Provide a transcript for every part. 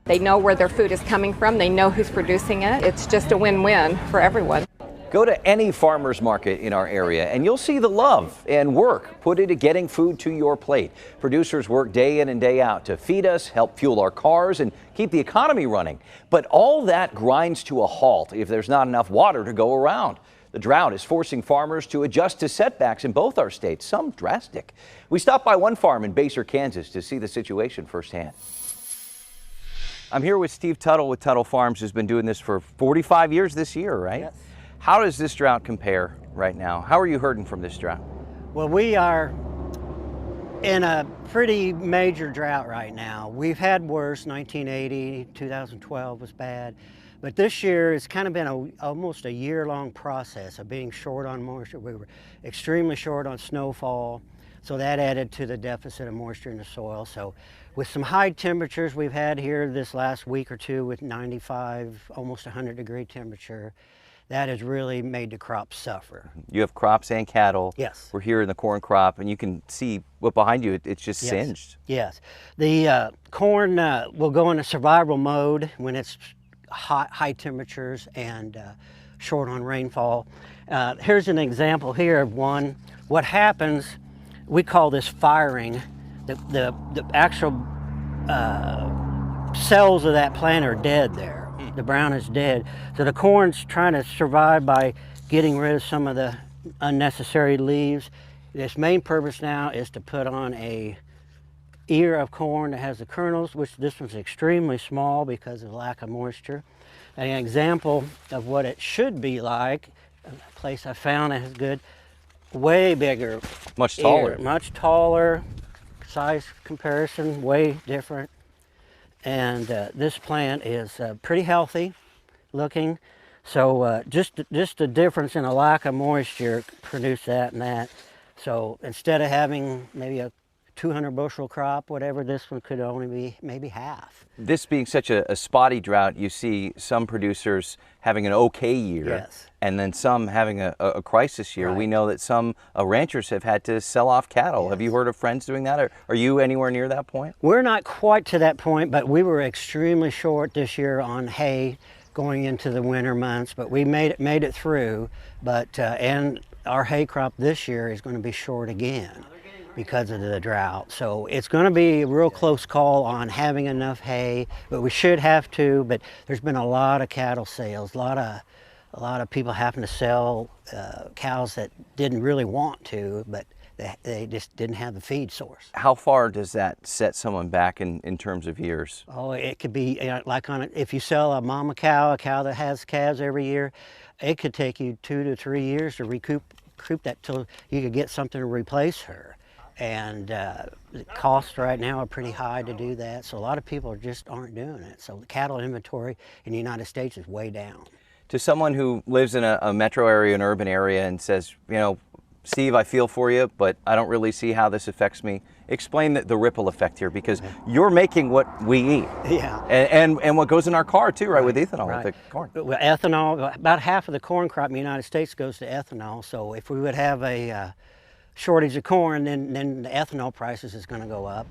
They know where their food is coming from. They know who's producing it. It's just a win-win for everyone. Go to any farmer's market in our area and you'll see the love and work put into getting food to your plate. Producers work day in and day out to feed us, help fuel our cars, and keep the economy running. But all that grinds to a halt if there's not enough water to go around. The drought is forcing farmers to adjust to setbacks in both our states, some drastic. We stopped by one farm in Basehor, Kansas to see the situation firsthand. I'm here with Steve Tuttle with Tuttle Farms, who's been doing this for 45 years this year, right? Yes. How does this drought compare right now? How are you hurting from this drought? Well, we are in a pretty major drought right now. We've had worse. 1980, 2012 was bad. But this year it's kind of been almost a year-long process of being short on moisture. We were extremely short on snowfall, so that added to the deficit of moisture in the soil. So with some high temperatures we've had here this last week or two with 95, almost 100-degree temperature, that has really made the crops suffer. You have crops and cattle. Yes. We're here in the corn crop, and you can see what behind you, it's just Yes. singed. Yes. The corn will go into survival mode when it's high temperatures and short on rainfall. Here's an example here of one. What happens, we call this firing. The actual cells of that plant are dead there. The brown is dead. So the corn's trying to survive by getting rid of some of the unnecessary leaves. Its main purpose now is to put on a ear of corn that has the kernels, which this one's extremely small because of lack of moisture. An example of what it should be like, a place I found that is good, way bigger. Much taller. Ear, much taller, size comparison, way different. And this plant is pretty healthy looking. So just the difference in a lack of moisture produced that and that. So instead of having maybe a 200 bushel crop, whatever, this one could only be maybe half. This being such a spotty drought, you see some producers having an okay year, Yes. and then some having a crisis year. Right. We know that some ranchers have had to sell off cattle. Yes. Have you heard of friends doing that? Or are you anywhere near that point? We're not quite to that point, but we were extremely short this year on hay going into the winter months, but we made it through. But and our hay crop this year is going to be short again because of the drought. So it's going to be a real close call on having enough hay, but we should have to. But there's been a lot of cattle sales, a lot of people having to sell cows that didn't really want to, but they just didn't have the feed source. How far does that set someone back in terms of years? Oh, it could be like if you sell a mama cow, a cow that has calves every year, it could take you 2 to 3 years to recoup that till you could get something to replace her. And the costs right now are pretty high to do that, so a lot of people just aren't doing it. So the cattle inventory in the United States is way down. To someone who lives in a metro area, an urban area, and says, you know, Steve, I feel for you, but I don't really see how this affects me. Explain the ripple effect here, because you're making what we eat. Yeah. And what goes in our car too, right, with ethanol, Right. with the corn. Well, ethanol, about half of the corn crop in the United States goes to ethanol, so if we would have a shortage of corn, then the ethanol prices is going to go up.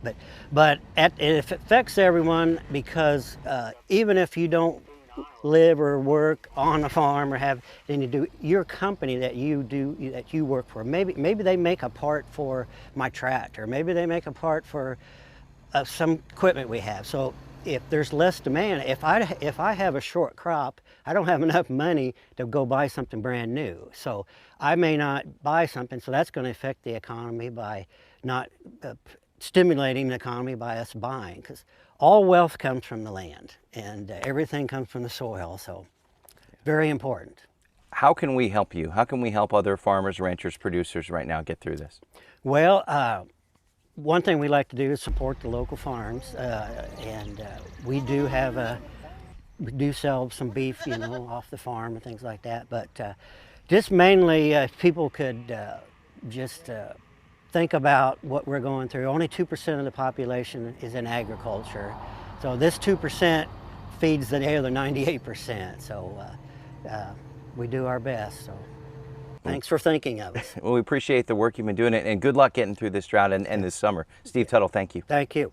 But it affects everyone because even if you don't live or work on a farm or have anything to do, your company that you work for, maybe they make a part for my tractor, maybe they make a part for some equipment we have. So if there's less demand, if I have a short crop, I don't have enough money to go buy something brand new. So I may not buy something, so that's going to affect the economy by not stimulating the economy by us buying, because all wealth comes from the land and everything comes from the soil, so very important. How can we help you? How can we help other farmers, ranchers, producers right now get through this? Well, one thing we like to do is support the local farms, and we do sell some beef, you know, off the farm and things like that. But just mainly, if people could just think about what we're going through. Only 2% of the population is in agriculture, so this 2% feeds the other 98%. So we do our best. So thanks for thinking of us. Well, we appreciate the work you've been doing, and good luck getting through this drought and this summer. Steve Tuttle, thank you. Thank you.